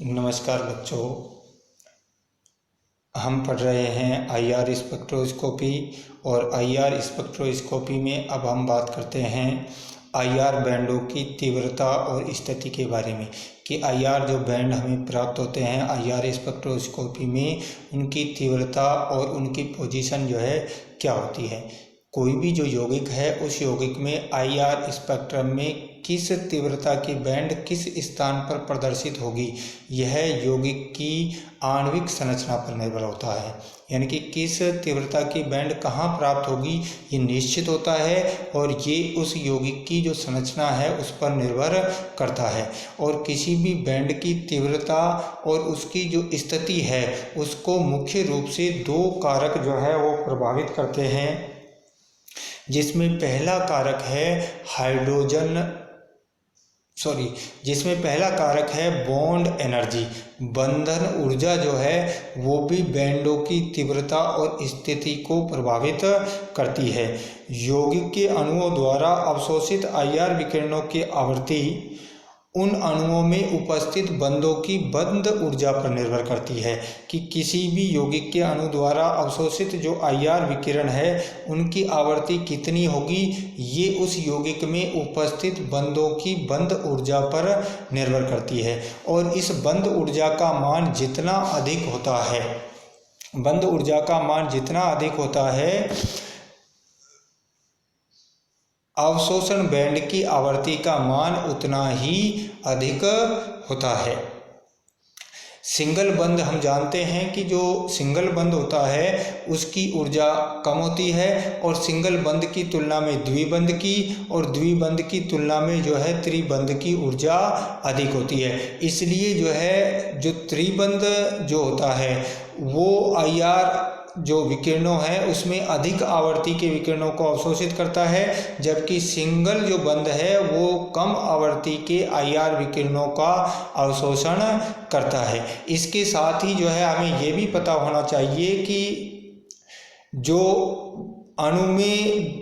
नमस्कार बच्चों, हम पढ़ रहे हैं आईआर स्पेक्ट्रोस्कोपी और आईआर स्पेक्ट्रोस्कोपी में अब हम बात करते हैं आईआर बैंडों की तीव्रता और स्थिति के बारे में कि आईआर जो बैंड हमें प्राप्त होते हैं आईआर स्पेक्ट्रोस्कोपी में उनकी तीव्रता और उनकी पोजीशन जो है क्या होती है। कोई भी जो यौगिक है उस यौगिक में आईआर स्पेक्ट्रम में किस तीव्रता की बैंड किस स्थान पर प्रदर्शित होगी, यह यौगिक की आणविक संरचना पर निर्भर होता है। यानी कि किस तीव्रता की बैंड कहाँ प्राप्त होगी ये निश्चित होता है और ये उस यौगिक की जो संरचना है उस पर निर्भर करता है। और किसी भी बैंड की तीव्रता और उसकी जो स्थिति है उसको मुख्य रूप से दो कारक जो है वो प्रभावित करते हैं, जिसमें पहला कारक है बॉन्ड एनर्जी। बंधन ऊर्जा जो है वो भी बैंडों की तीव्रता और स्थिति को प्रभावित करती है। यौगिक के अणुओं द्वारा अवशोषित आईआर विकिरणों की आवृत्ति उन अणुओं में उपस्थित बंधों की बंध ऊर्जा पर निर्भर करती है कि किसी भी यौगिक के अणु द्वारा अवशोषित जो आईआर विकिरण है उनकी आवृत्ति कितनी होगी, ये उस यौगिक में उपस्थित बंधों की बंध ऊर्जा पर निर्भर करती है। और इस बंध ऊर्जा का मान जितना अधिक होता है अवशोषण बैंड की आवृत्ति का मान उतना ही अधिक होता है। सिंगल बंध हम जानते हैं कि जो सिंगल बंध होता है उसकी ऊर्जा कम होती है और सिंगल बंध की तुलना में द्विबंध की और द्विबंध की तुलना में जो है त्रिबंध की ऊर्जा अधिक होती है। इसलिए जो है जो त्रिबंध जो होता है वो आईआर जो विकिरणों है उसमें अधिक आवृत्ति के विकिरणों को अवशोषित करता है, जबकि सिंगल जो बंध है वो कम आवृत्ति के आईआर विकिरणों का अवशोषण करता है। इसके साथ ही जो है हमें ये भी पता होना चाहिए कि जो अणु में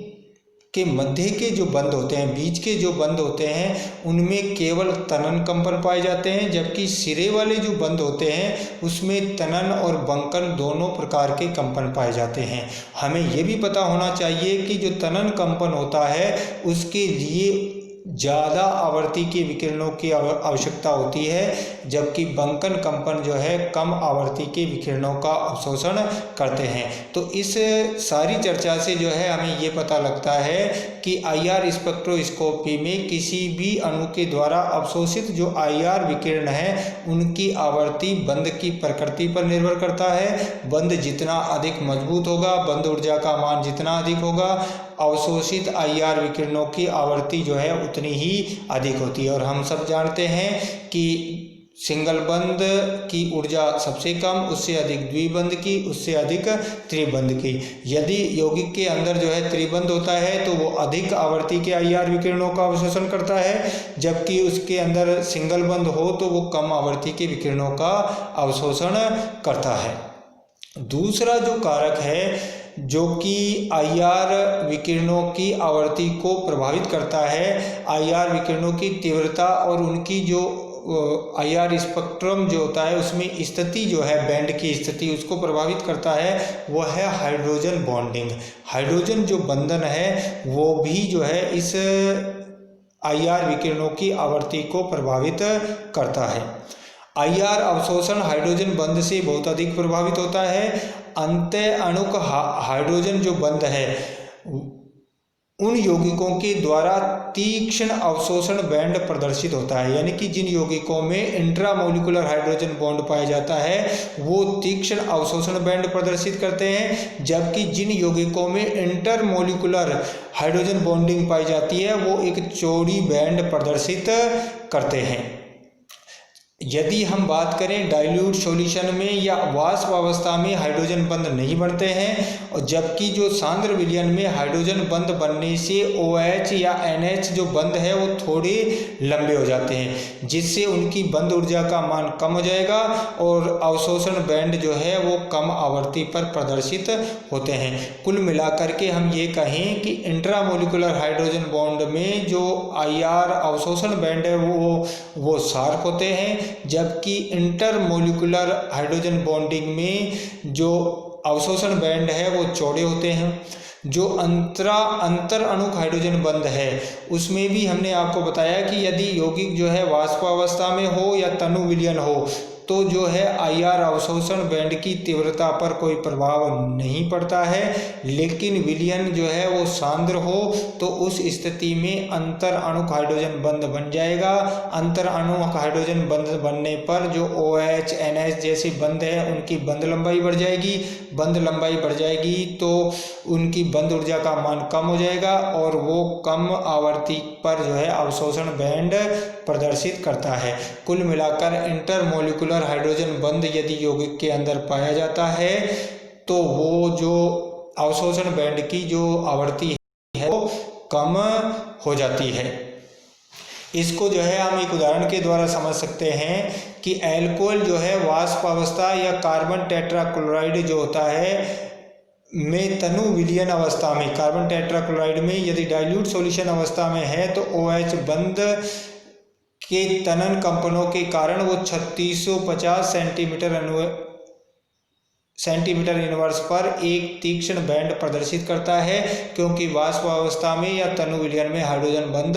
के मध्य के जो बंध होते हैं, बीच के जो बंध होते हैं उनमें केवल तनन कंपन पाए जाते हैं, जबकि सिरे वाले जो बंध होते हैं उसमें तनन और बंकन दोनों प्रकार के कंपन पाए जाते हैं। हमें ये भी पता होना चाहिए कि जो तनन कंपन होता है उसके लिए ज़्यादा आवृत्ति के विकिरणों की आवश्यकता होती है, जबकि बंकन कंपन जो है कम आवृत्ति के विकिरणों का अवशोषण करते हैं। तो इस सारी चर्चा से जो है हमें ये पता लगता है कि आईआर स्पेक्ट्रोस्कोपी में किसी भी अणु के द्वारा अवशोषित जो आईआर विकिरण है उनकी आवृत्ति बंध की प्रकृति पर निर्भर करता है। बंध जितना अधिक मजबूत होगा, बंध ऊर्जा का मान जितना अधिक होगा, अवशोषित आईआर विकिरणों की आवृत्ति जो है उतनी ही अधिक होती है। और हम सब जानते हैं कि सिंगल बंध की ऊर्जा सबसे कम, उससे अधिक द्विबंध की, उससे अधिक त्रिबंध की। यदि यौगिक के अंदर जो है त्रिबंध होता है तो वो अधिक आवृत्ति के आईआर विकिरणों का अवशोषण करता है, जबकि उसके अंदर सिंगल बंध हो तो वो कम आवृत्ति के विकिरणों का अवशोषण करता है। दूसरा जो कारक है जो कि आईआर विकिरणों की आवृत्ति को प्रभावित करता है, आईआर विकिरणों की तीव्रता और उनकी जो आईआर स्पेक्ट्रम जो होता है उसमें स्थिति जो है बैंड की स्थिति उसको प्रभावित करता है, वो है हाइड्रोजन बॉन्डिंग। हाइड्रोजन जो बंधन है वो भी जो है इस आईआर विकिरणों की आवृत्ति को प्रभावित करता है। आईआर अवशोषण हाइड्रोजन बंध से बहुत अधिक प्रभावित होता है। अंतः अणुक हाइड्रोजन जो बंध है उन यौगिकों के द्वारा तीक्ष्ण अवशोषण बैंड प्रदर्शित होता है। यानी कि जिन यौगिकों में इंट्रामोलिकुलर हाइड्रोजन बॉन्ड पाया जाता है वो तीक्ष्ण अवशोषण बैंड प्रदर्शित करते हैं, जबकि जिन यौगिकों में इंटरमोलिकुलर हाइड्रोजन बॉन्डिंग पाई जाती है वो एक चौड़ी बैंड प्रदर्शित करते हैं। यदि हम बात करें डाइल्यूट सॉल्यूशन में या वाष्प अवस्था में हाइड्रोजन बंध नहीं बनते हैं, और जबकि जो सांद्र विलयन में हाइड्रोजन बंध बनने से OH या NH जो बंध है वो थोड़े लंबे हो जाते हैं, जिससे उनकी बंध ऊर्जा का मान कम हो जाएगा और अवशोषण बैंड जो है वो कम आवृत्ति पर प्रदर्शित होते हैं। कुल मिलाकर के हम ये कहें कि इंट्रामोलिकुलर हाइड्रोजन बॉन्ड में जो आईआर अवशोषण बैंड है वो शार्प होते हैं, जबकि इंटरमोलिकुलर हाइड्रोजन बॉन्डिंग में जो अवशोषण बैंड है वो चौड़े होते हैं। जो अंतर अणुक हाइड्रोजन बंध है उसमें भी हमने आपको बताया कि यदि यौगिक जो है वाष्पावस्था में हो या तनु विलयन हो तो जो है IR अवशोषण बैंड की तीव्रता पर कोई प्रभाव नहीं पड़ता है, लेकिन विलयन जो है वो सांद्र हो तो उस स्थिति में अंतर अणुक हाइड्रोजन बंध बन जाएगा। अंतर अणुक हाइड्रोजन बंध बनने पर जो OH NH जैसे बंध है उनकी बंध लंबाई बढ़ जाएगी। बंध लंबाई बढ़ जाएगी तो उनकी बंध ऊर्जा का मान कम हो जाएगा और वो कम आवर्ती पर जो है अवशोषण बैंड प्रदर्शित करता है। कुल मिलाकर इंटरमोलिकुलर हाइड्रोजन बंध यदि यौगिक के अंदर पाया जाता है तो वो जो अवशोषण बैंड की जो आवृत्ति है वो कम हो जाती है। इसको जो है हम एक उदाहरण के द्वारा समझ सकते हैं कि अल्कोहल जो है वाष्पावस्था या कार्बन टेट्राक्लोराइड जो होता है में तनु विलयन अवस्था में, कार्बन टेट्राक्लोराइड में यदि डाइल्यूट सॉल्यूशन अवस्था में है तो OH बंध के तनन कंपनों के कारण वो 3650 सेंटीमीटर इनवर्स पर एक तीक्ष्ण बैंड प्रदर्शित करता है, क्योंकि वाष्पावस्था में या तनु विलयन में हाइड्रोजन बंध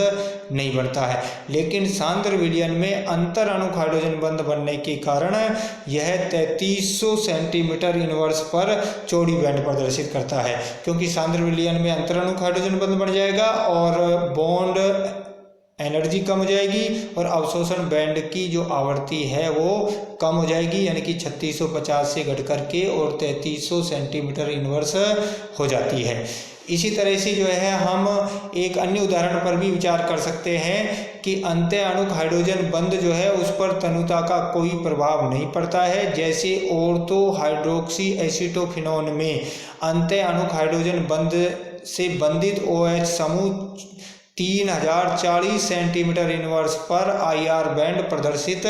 नहीं बनता है। लेकिन सांद्र विलयन में अंतर अणुक हाइड्रोजन बंध बनने के कारण यह 3300 सेंटीमीटर इनवर्स पर चौड़ी बैंड प्रदर्शित करता है, क्योंकि सांद्र विलयन में अंतर अणुक हाइड्रोजन बंध बन जाएगा और बॉन्ड एनर्जी कम हो जाएगी और अवशोषण बैंड की जो आवृत्ति है वो कम हो जाएगी, यानी कि 3650 से घट करके और 3300 सेंटीमीटर इनवर्स हो जाती है। इसी तरह से जो है हम एक अन्य उदाहरण पर भी विचार कर सकते हैं कि अंत्य अणुक हाइड्रोजन बंध जो है उस पर तनुता का कोई प्रभाव नहीं पड़ता है। जैसे ऑर्थो हाइड्रोक्सी एसीटोफिनोन में अंत्य अणुक हाइड्रोजन बंध से बंधित OH समूह 3040 सेंटीमीटर इनवर्स पर IR बैंड प्रदर्शित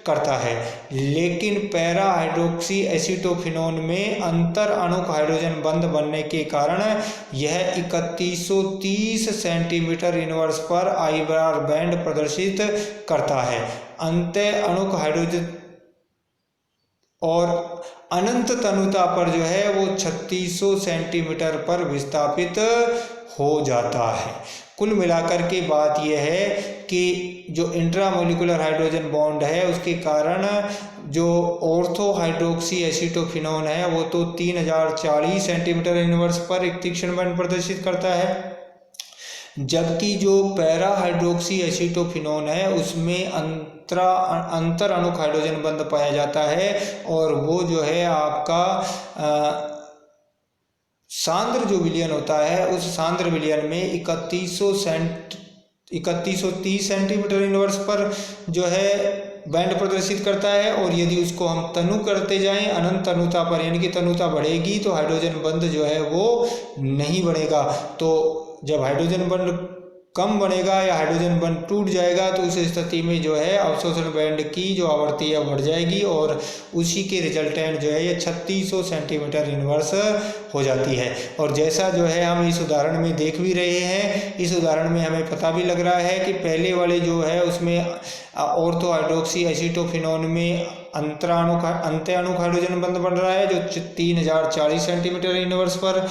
करता है, लेकिन पैरा हाइड्रोक्सी एसीटोफिनोन में अंतर अणुक हाइड्रोजन बंध बनने के कारण यह 3130 सेंटीमीटर इनवर्स पर IR बैंड प्रदर्शित करता है। अंत्य अणुक हाइड्रोजन और अनंत तनुता पर जो है वो 3600 सेंटीमीटर पर विस्थापित हो जाता है। कुल मिलाकर के बात यह है कि जो इंट्रामोलिकुलर हाइड्रोजन बॉन्ड है उसके कारण जो ऑर्थो हाइड्रोक्सी एसीटोफिनोन है वो तो 3040 सेंटीमीटर इनवर्स पर एक तीक्ष्ण बैंड प्रदर्शित करता है, जबकि जो पैरा हाइड्रोक्सी एसीटोफिनोन है उसमें अंतर अणुक हाइड्रोजन बंध पाया जाता है और वो जो है आपका सांद्र जो विलयन होता है उस सांद्र विलयन में 3130 सेंटीमीटर इनवर्स पर जो है बैंड प्रदर्शित करता है। और यदि उसको हम तनु करते जाएं अनंत तनुता पर, यानी कि तनुता बढ़ेगी तो हाइड्रोजन बंध जो है वो नहीं बनेगा। तो जब हाइड्रोजन बंध कम बनेगा या हाइड्रोजन बंध टूट जाएगा तो उस स्थिति में जो है अवशोषण बैंड की जो आवृत्ति है बढ़ जाएगी और उसी के रिजल्टेंट जो है ये 3600 सेंटीमीटर इनवर्स हो जाती है। और जैसा जो है हम इस उदाहरण में देख भी रहे हैं, इस उदाहरण में हमें पता भी लग रहा है कि पहले वाले जो है उसमें ऑर्थो हाइड्रोक्सी एसीटोफिनोन में अंत्य अणुक हाइड्रोजन बंध बन रहा है जो 3040 सेंटीमीटर इनवर्स पर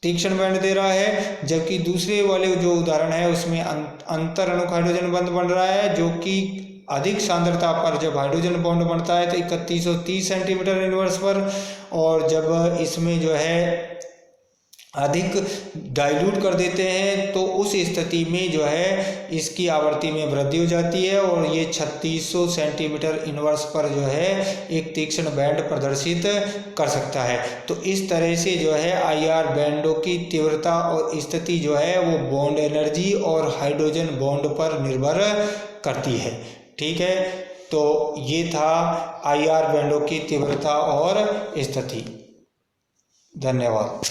तीक्ष्ण बैंड दे रहा है, जबकि दूसरे वाले जो उदाहरण है उसमें अंतर अणुक हाइड्रोजन बंध बन रहा है जो कि अधिक सांद्रता पर जब हाइड्रोजन बॉन्ड बनता है तो 3130 सेंटीमीटर इनवर्स पर, और जब इसमें जो है अधिक डाइल्यूट कर देते हैं तो उस स्थिति में जो है इसकी आवृत्ति में वृद्धि हो जाती है और ये 3600 सेंटीमीटर इनवर्स पर जो है एक तीक्ष्ण बैंड प्रदर्शित कर सकता है। तो इस तरह से जो है IR बैंडों की तीव्रता और स्थिति जो है वो बॉन्ड एनर्जी और हाइड्रोजन बॉन्ड पर निर्भर करती है। ठीक है, तो ये था IR बैंडों की तीव्रता और स्थिति। धन्यवाद।